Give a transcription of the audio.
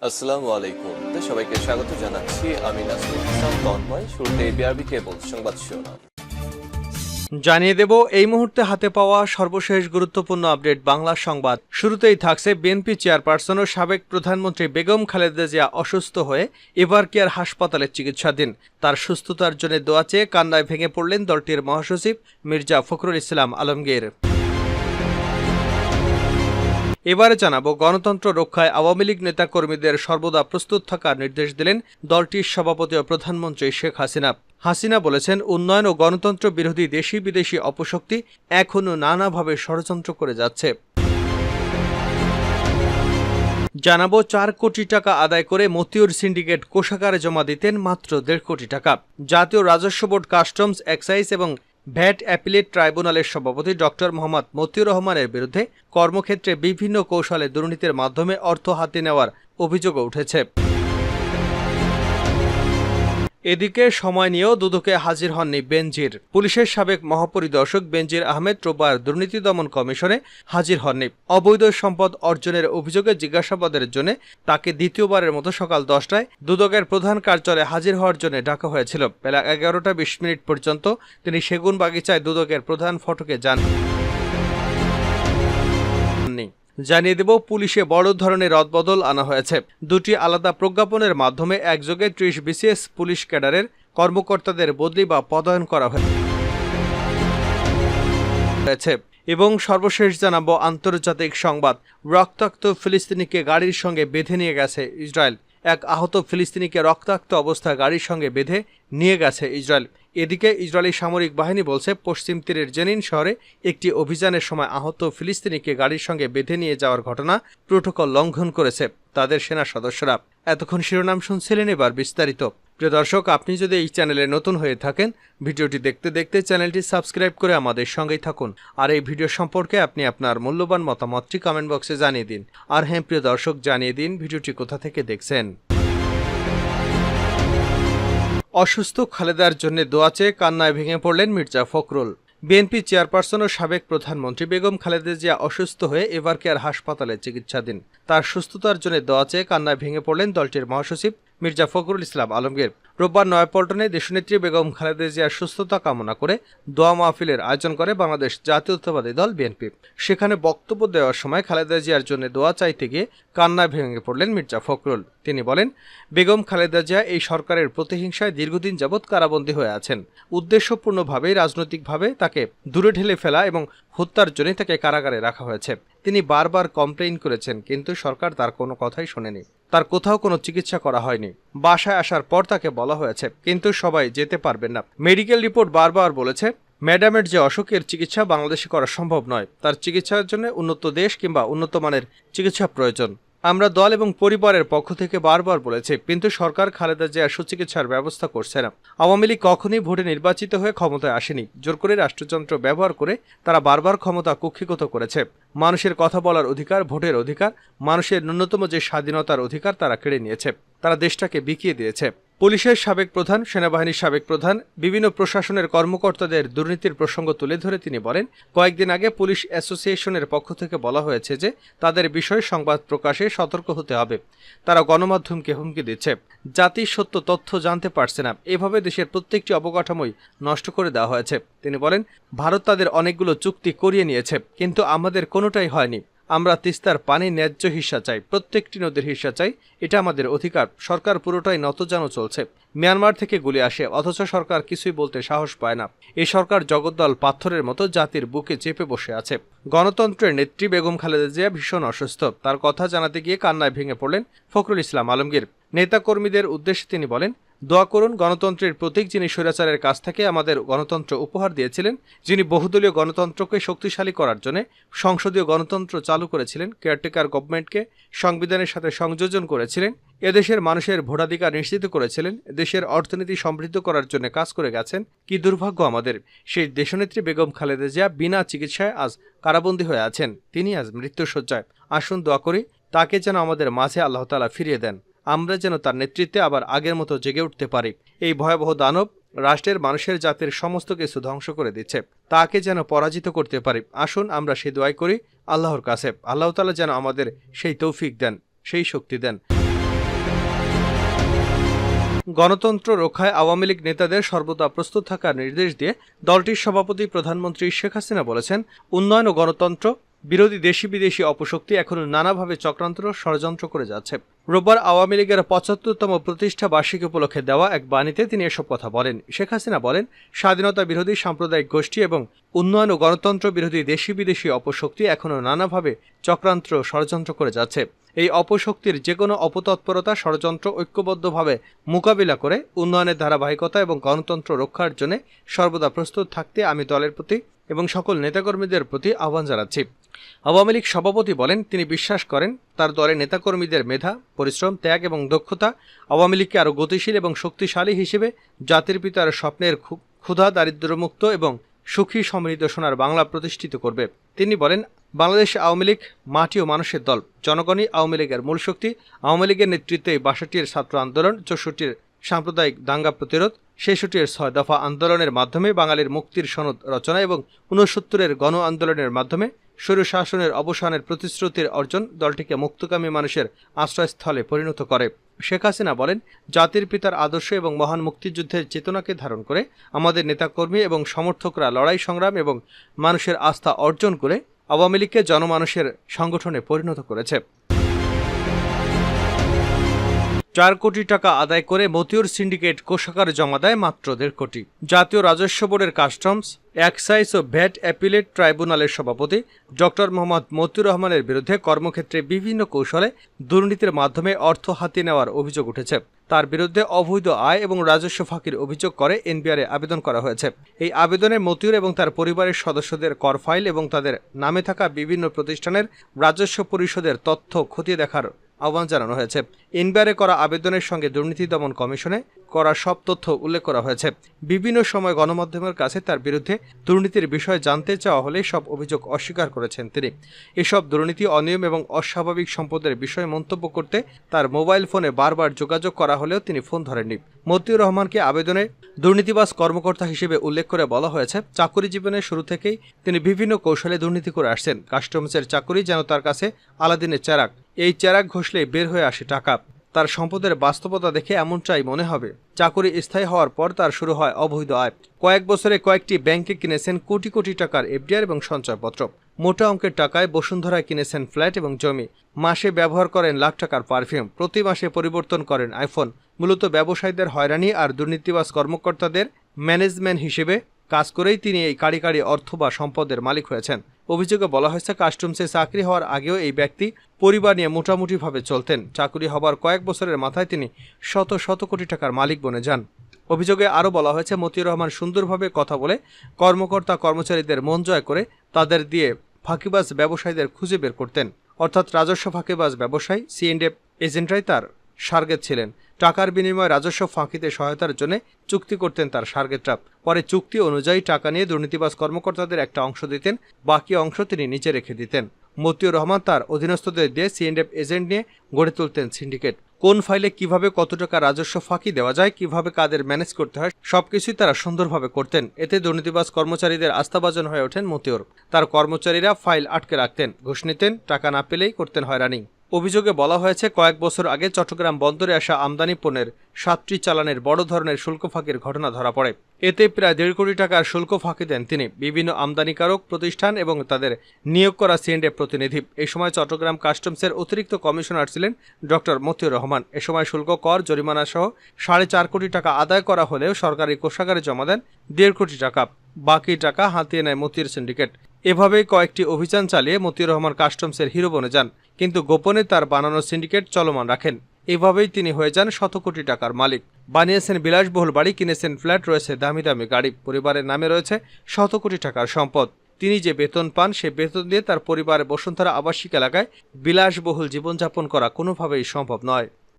আসসালামু আলাইকুম। সবাইকে স্বাগত জানাচ্ছি। আমি নাসরুল ইসলাম তন্ময়। শুরুতে বিআরবি কেবল সংবাদ শিরোনাম জানিয়ে দেব এই মুহূর্তে হাতে পাওয়া সর্বশেষ গুরুত্বপূর্ণ আপডেট বাংলা সংবাদ। শুরুতেই থাকছে বিএনপি চেয়ারপারসন ও সাবেক প্রধানমন্ত্রী বেগম খালেদা জিয়া অসুস্থ হয়ে এভার কেয়ার হাসপাতালে চিকিৎসাধীন। তার সুস্থতার জন্য দোয়া চেয়ে কান্নায় ভেঙে পড়লেন দলটির মহাসচিব মির্জা ফখরুল ইসলাম আলমগীর। এবারে জানাবো গণতন্ত্র রক্ষায় আওয়ামী লীগ নেতাকর্মীদের সর্বদা প্রস্তুত থাকার নির্দেশ দিলেন দলটির সভাপতি ও প্রধানমন্ত্রী শেখ হাসিনা বলেছেন, উন্নয়ন ও গণতন্ত্র বিরোধী দেশি বিদেশি অপশক্তি এখনও নানাভাবে ষড়যন্ত্র করে যাচ্ছে। জানাবো ৪ কোটি টাকা আদায় করে মতিউর সিন্ডিকেট কোষাগারে জমা দিতেন মাত্র ১.৫ কোটি টাকা। জাতীয় রাজস্ব বোর্ড কাস্টমস, এক্সাইজ এবং ভ্যাট অ্যাপিলেট ট্রাইব্যুনালের সভাপতি ডক্টর মোহাম্মদ মতিউর রহমানের বিরুদ্ধে কর্মক্ষেত্রে বিভিন্ন কৌশলে দুর্নীতির মাধ্যমে অর্থ হাতে নেওয়ার অভিযোগও উঠেছে। এদিকে সময় নিয়েও দুদকে হাজির হননি বেনজির। পুলিশের সাবেক মহাপরিদর্শক বেনজির আহমেদ রোববার দুর্নীতি দমন কমিশনে হাজির হননি। অবৈধ সম্পদ অর্জনের অভিযোগে জিজ্ঞাসাবাদের জন্য তাকে দ্বিতীয়বারের মতো সকাল 10টায় দুদকের প্রধান কার্যালয়ে হাজির হওয়ার জন্য ডাকা হয়েছিল। বেলা 11টা 20 মিনিট পর্যন্ত তিনি সেগুনবাগিচায় দুদকের প্রধান ফটকে যান। জানিয়ে দেব পুলিশে বড় ধরনের রদবদল আনা হয়েছে। দুটি আলাদা প্রজ্ঞাপনের মাধ্যমে একযোগে 30 বিসিএস পুলিশ ক্যাডারের কর্মকর্তাদের বদলি বা পদায়ন করা হয়েছে। এবং সর্বশেষ জানাবো আন্তর্জাতিক সংবাদ। রক্তাক্ত ফিলিস্তিনিকে গাড়ির সঙ্গে বেঁধে নিয়ে গেছে ইসরায়েল। এক আহত ফিলিস্তিনিকে রক্তাক্ত অবস্থায় গাড়ির সঙ্গে বেঁধে নিয়ে গেছে ইসরায়েল। এদিকে ইসরায়েলি সামরিক বাহিনী বলছে, পশ্চিম তীরের জেনিন শহরে একটি অভিযানের সময় আহত ফিলিস্তিনিকে গাড়ির সঙ্গে বেঁধে নিয়ে যাওয়ার ঘটনা প্রোটোকল লঙ্ঘন করেছে তাদের সেনা সদস্যরা। এতক্ষণ শিরোনাম শুনছিলেন, এবার বিস্তারিত। প্রিয় দর্শক, আপনি যদি এই চ্যানেলে নতুন হয়ে থাকেন, ভিডিওটি দেখতে দেখতে চ্যানেলটি সাবস্ক্রাইব করে আমাদের সঙ্গেই থাকুন। আর এই ভিডিও সম্পর্কে আপনি আপনার মূল্যবান মতামতটি কমেন্ট বক্সে জানিয়ে দিন। আর হ্যাঁ প্রিয় দর্শক, জানিয়ে দিন ভিডিওটি কোথা থেকে দেখছেন। অসুস্থ খালেদার জন্য দোয়া চেয়ে কান্নায় ভেঙে পড়লেন মির্জা ফখরুল। বিএনপি চেয়ারপারসন ও সাবেক প্রধানমন্ত্রী বেগম খালেদা জিয়া অসুস্থ হয়ে এভার কেয়ার হাসপাতালে চিকিৎসাধীন। তার সুস্থতার জন্য দোয়া চেয়ে কান্নায় ভেঙে পড়লেন দলটির মহাসচিব মির্জা ফখরুল ইসলাম আলমগীর। রোববার নয়াপল্টনে দেশনেত্রী বেগম খালেদা জিয়ার সুস্থতা কামনা করে দোয়া মাহফিলের আয়োজন করে বাংলাদেশ জাতীয়তাবাদী দল বিএনপি। সেখানে বক্তব্য দেওয়ার সময় খালেদা জিয়ার জন্য দোয়া চাইতে গিয়ে কান্নায় ভেঙে পড়লেন মির্জা ফখরুল। তিনি বলেন, বেগম খালেদা জিয়া এই সরকারের প্রতিহিংসায় দীর্ঘদিন যাবৎ কারাবন্দী হয়ে আছেন। উদ্দেশ্যপূর্ণভাবে রাজনৈতিকভাবে তাকে দূরে ঠেলে ফেলা এবং হত্যার জন্য তাকে কারাগারে রাখা হয়েছে। তিনি বারবার কমপ্লেইন করেছেন, কিন্তু সরকার তার কোনো কথাই শোনেনি। তার কোথাও কোনো চিকিৎসা করা হয়নি। বাসায় আসার পর তাকে বলা হয়েছে, কিন্তু সবাই যেতে পারবেন না। মেডিকেল রিপোর্ট বারবার বলেছে ম্যাডামের যে অসুখের চিকিৎসা বাংলাদেশে করা সম্ভব নয়। তার চিকিৎসার জন্য উন্নত দেশ কিংবা উন্নত মানের চিকিৎসা প্রয়োজন। আমরা দল এবং পরিবারের পক্ষ থেকে বারবার বলেছি, কিন্তু সরকার খালেদা জিয়ার সুচিকিৎসার ব্যবস্থা করছে না। আওয়ামী লীগ কখনই ভোটে নির্বাচিত হয়ে ক্ষমতায় আসেনি। জোর করে রাষ্ট্রযন্ত্র ব্যবহার করে তারা বারবার ক্ষমতা কুক্ষিগত করেছে। মানুষের কথা বলার অধিকার, ভোটের অধিকার, মানুষের ন্যূনতম যে স্বাধীনতার অধিকার তারা কেড়ে নিয়েছে। তারা দেশটাকে বিকিয়ে দিয়েছে। পুলিশের সাবেক প্রধান, সেনাবাহিনীর সাবেক প্রধান, বিভিন্ন প্রশাসনের কর্মকর্তাদের দুর্নীতির প্রসঙ্গ তুলে ধরে তিনি বলেন, কয়েকদিন আগে পুলিশ অ্যাসোসিয়েশনের পক্ষ থেকে বলা হয়েছে যে তাদের বিষয়ে সংবাদ প্রকাশে সতর্ক হতে হবে। তারা গণমাধ্যমকে হুমকি দিচ্ছে। জাতি সত্য তথ্য জানতে পারছে না। এভাবে দেশের প্রত্যেকটি অবকাঠামোই নষ্ট করে দেওয়া হয়েছে। তিনি বলেন, ভারত তাদের অনেকগুলো চুক্তি করিয়ে নিয়েছে, কিন্তু আমাদের কোনোটাই হয়নি। আমরা তিস্তার পানি ন্যায্য হিস্সা চাই, প্রত্যেকটি নদীর হিস্সা চাই। এটা আমাদের অধিকার। সরকার পুরোটাই নতজানো চলছে। মিয়ানমার থেকে গুলি আসে, অথচ সরকার কিছুই বলতে সাহস পায় না। এই সরকার জগদ্দল পাথরের মতো জাতির বুকে চেপে বসে আছে। গণতন্ত্রের নেত্রী বেগম খালেদা জিয়া ভীষণ অসুস্থ। তার কথা জানাতে গিয়ে কান্নায় ভেঙে পড়লেন ফখরুল ইসলাম আলমগীর। নেতাকর্মীদের উদ্দেশ্যে তিনি বলেন, দোয়া করুন, গণতন্ত্রের প্রতীক যিনি স্বৈরাচারের কাছ থেকে আমাদের গণতন্ত্র উপহার দিয়েছিলেন, যিনি বহুদলীয় গণতন্ত্রকে শক্তিশালী করার জন্য সংসদীয় গণতন্ত্র চালু করেছিলেন, কেয়ারটেকার গভর্নমেন্টকে সংবিধানের সাথে সংযোজন করেছিলেন, এদেশের মানুষের ভোটাধিকার নিশ্চিত করেছিলেন, দেশের অর্থনীতি সমৃদ্ধ করার জন্য কাজ করে গেছেন। কি দুর্ভাগ্য আমাদের। সেই দেশনেত্রী বেগম খালেদা জিয়া বিনা চিকিৎসায় আজ কারাবন্দী হয়ে আছেন। তিনি আজ মৃত্যুশয্যায়। আসুন দোয়া করি, তাকে যেন আমাদের মাঝে আল্লাহ তাআলা ফিরিয়ে দেন। আমরা যেন তার নেতৃত্বে আবার আগের মতো জেগে উঠতে পারি। এই ভয়াবহ দানব রাষ্ট্রের মানুষের জাতির সমস্ত কিছু ধ্বংস করে দিচ্ছে। তাকে যেন পরাজিত করতে পারি। আসুন আমরা সেই দোয়াই করি আল্লাহর কাছে। আল্লাহ তাআলা যেন আমাদের সেই তৌফিক দেন, সেই শক্তি দেন। গণতন্ত্র রক্ষায় আওয়ামী লীগ নেতাদের সর্বদা প্রস্তুত থাকার নির্দেশ দিয়ে দলটির সভাপতি প্রধানমন্ত্রী শেখ হাসিনা বলেছেন, উন্নয়ন ও গণতন্ত্র বিরোধী দেশি বিদেশি অপশক্তি এখনো নানাভাবে চক্রান্ত ষড়যন্ত্র করে যাচ্ছে। রোববার আওয়ামী লীগের ৭৫তম প্রতিষ্ঠা বার্ষিকী উপলক্ষে দেওয়া এক বাণীতে তিনি এসব কথা বলেন। শেখ হাসিনা বলেন, স্বাধীনতা বিরোধী সাম্প্রদায়িক গোষ্ঠী এবং উন্নয়ন ও গণতন্ত্র বিরোধী দেশি বিদেশি অপশক্তি এখনো নানাভাবে চক্রান্ত ষড়যন্ত্র করে যাচ্ছে। এই অপশক্তির যে কোনো অপতৎপরতা ষড়যন্ত্র ঐক্যবদ্ধভাবে মোকাবিলা করে উন্নয়নের ধারাবাহিকতা এবং গণতন্ত্র রক্ষার জন্য সর্বদা প্রস্তুত থাকতে আমি দলের প্রতি এবং সকল নেতাকর্মীদের প্রতি আহ্বান জানাচ্ছি। আওয়ামী লীগ সভাপতি বলেন, তিনি বিশ্বাস করেন তার দলের নেতাকর্মীদের মেধা, পরিশ্রম, ত্যাগ এবং দক্ষতা আওয়ামী লীগকে আরও গতিশীল এবং শক্তিশালী হিসেবে জাতির পিতার স্বপ্নের ক্ষুধা, দারিদ্র্যমুক্ত এবং সুখী সমৃদ্ধ সোনার বাংলা প্রতিষ্ঠিত করবে। তিনি বলেন, বাংলাদেশ আওয়ামী লীগ মাটি ও মানুষের দল, জনগণই আওয়ামী লীগের মূল শক্তি। আওয়ামী লীগের নেতৃত্বে ৬২-র ছাত্র আন্দোলন, ৬৪-র সাম্প্রদায়িক দাঙ্গা প্রতিরোধ, ৬৬-র ৬ দফা আন্দোলনের মাধ্যমে বাঙালির মুক্তির সনদ রচনা এবং ৬৯-এর গণ আন্দোলনের মাধ্যমে স্বৈরশাসনের অবসানের প্রতিশ্রুতির অর্জন দলটিকে মুক্তকামী মানুষের আশ্রয়স্থলে পরিণত করে। শেখ হাসিনা বলেন, জাতির পিতার আদর্শ এবং মহান মুক্তিযুদ্ধের চেতনাকে ধারণ করে আমাদের নেতাকর্মী এবং সমর্থকরা লড়াই সংগ্রাম এবং মানুষের আস্থা অর্জন করে আওয়ামী লীগকে জনমানুষের সংগঠনে পরিণত করেছে। ৪ কোটি টাকা আদায় করে মতিউর সিন্ডিকেট কোষাগারে জমা দেয় মাত্র ১.৫ কোটি। জাতীয় রাজস্ব বোর্ডের কাস্টমস, এক্সাইজ ও ভ্যাট অ্যাপিলেট ট্রাইব্যুনালের সভাপতি ডক্টর মোহাম্মদ মতিউর রহমানের বিরুদ্ধে কর্মক্ষেত্রে বিভিন্ন কৌশলে দুর্নীতির মাধ্যমে অর্থ হাতিয়ে নেওয়ার অভিযোগ উঠেছে। তার বিরুদ্ধে অবৈধ আয় এবং রাজস্ব ফাঁকির অভিযোগ করে এনবিআরে আবেদন করা হয়েছে। এই আবেদনে মতিউর এবং তার পরিবারের সদস্যদের কর ফাইল এবং তাদের নামে থাকা বিভিন্ন প্রতিষ্ঠানের রাজস্ব পরিশোধের তথ্য খতিয়ে দেখার আহ্বান জানানো হয়েছে। এনবিআরে করা আবেদনের সঙ্গে দুর্নীতি দমন কমিশনে করা সব তথ্য উল্লেখ করা হয়েছে। বিভিন্ন সময় গণমাধ্যমের কাছে তার বিরুদ্ধে দুর্নীতির বিষয়ে জানতে চাওয়া হলে সব অভিযোগ অস্বীকার করেছেন তিনি। এসব দুর্নীতি, অনিয়ম এবং অস্বাভাবিক সম্পদের বিষয়ে মন্তব্য করতে তার মোবাইল ফোনে বারবার যোগাযোগ করা হলেও তিনি ফোন ধরেননি। মতিউর রহমানকে আবেদনে দুর্নীতিবাজ কর্মকর্তা হিসেবে উল্লেখ করে বলা হয়েছে, চাকুরি জীবনের শুরু থেকেই তিনি বিভিন্ন কৌশলে দুর্নীতি করে আসছেন। কাস্টমসের চাকুরি যেন তার কাছে আলাদিনের চেরাগ, এই চেরাগ ঘষলেই বের হয়ে আসে টাকা। তার সম্পদের বাস্তবতা দেখে এমনটাই মনে হবে। চাকুরি স্থায়ী হওয়ার পর তার শুরু হয় অবৈধ আয়। কয়েক বছরে কয়েকটি ব্যাংকে কিনেছেন কোটি কোটি টাকার এফডিআর এবং সঞ্চয়পত্র। মোটা অঙ্কের টাকায় বসুন্ধরায় কিনেছেন ফ্ল্যাট এবং জমি। মাসে ব্যবহার করেন লাখ টাকার পারফিউম। প্রতি মাসে পরিবর্তন করেন আইফোন। মূলত ব্যবসায়ীদের হয়রানি আর দুর্নীতিবাজ কর্মকর্তাদের ম্যানেজমেন্ট হিসেবে কাজ করেই তিনি এই কাড়ি কাড়ি অর্থ বা সম্পদের মালিক হয়েছেন। অভিযোগে বলা হয়েছে, কাস্টমসে চাকরি হওয়ার আগেও এই ব্যক্তি পরিবার নিয়ে মোটামুটিভাবে চলতেন। চাকরি হবার কয়েক বছরের মাথায় তিনি শত শত কোটি টাকার মালিক বনে যান। অভিযোগে আরও বলা হয়েছে, মতিউর রহমান সুন্দরভাবে কথা বলে কর্মকর্তা কর্মচারীদের মন জয় করে তাদের দিয়ে ফাঁকিবাজ ব্যবসায়ীদের খুঁজে বের করতেন। অর্থাৎ রাজস্ব ফাঁকিবাজ ব্যবসায়ী সিএনডিএফ এজেন্টরাই তার টার্গেট ছিলেন। টাকার বিনিময়ে রাজস্ব ফাঁকিতে সহায়তার জন্য চুক্তি করতেন তার টার্গেটরা। পরে চুক্তি অনুযায়ী টাকা নিয়ে দুর্নীতিবাজ কর্মকর্তাদের একটা অংশ দিতেন, বাকি অংশ তিনি নিচে রেখে দিতেন। মতিউর রহমান তার অধীনস্থদের দিয়ে সিএনডিএফ এজেন্ট নিয়ে গড়ে তুলতেন সিন্ডিকেট। কোন ফাইলে কিভাবে কত টাকা রাজস্ব ফাঁকি দেওয়া যায়, কিভাবে কাদের ম্যানেজ করতে হয়, সবকিছুই তারা সুন্দরভাবে করতেন। এতে দুর্নীতিবাজ কর্মচারীদের আস্থাভাজন হয়ে ওঠেন মতিউর। তার কর্মচারীরা ফাইল আটকে রাখতেন, ঘুষ নিতেন, টাকা না পেলেই করতেন হয়রানি। অভিযোগে বলা হয়েছে, কয়েক বছর আগে চট্টগ্রাম বন্দরে আসা আমদানি পণ্যের 7টি চালানের বড় ধরনের শুল্ক ফাঁকির ঘটনা ধরা পড়ে। এতে প্রায় 1.5 কোটি টাকার শুল্ক ফাঁকি দেন তিনি, বিভিন্ন আমদানিকারক প্রতিষ্ঠান এবং তাদের নিয়োগ করা সিএনডিএফ প্রতিনিধি। এই সময় চট্টগ্রাম কাস্টমসের অতিরিক্ত কমিশনার ছিলেন ডক্টর মতিউর রহমান। এ সময় শুল্ক, কর, জরিমানা সহ 4.5 কোটি টাকা আদায় করা হলেও সরকারি কোষাগারে জমা দেন 1.5 কোটি টাকা। বাকি টাকা হাতিয়ে নেয় মতিউর সিন্ডিকেট। এভাবেই কয়েকটি অভিযান চালিয়ে মতিউর রহমান কাস্টমসের হিরো বনে যান, কিন্তু গোপনে তার বানানো সিন্ডিকেট চলমান রাখেন। এভাবেই তিনি হয়ে যান শত কোটি টাকার মালিক। বানিয়েছেন বিলাসবহুল বাড়ি, কিনেছেন ফ্ল্যাট, রয়েছে দামি দামি গাড়ি, পরিবারের নামে রয়েছে শত কোটি টাকার সম্পদ। তিনি যে বেতন পান, সে বেতন দিয়ে তার পরিবারের বসুন্ধরা আবাসিক এলাকায় বিলাসবহুল জীবনযাপন করা কোনোভাবেই সম্ভব নয়।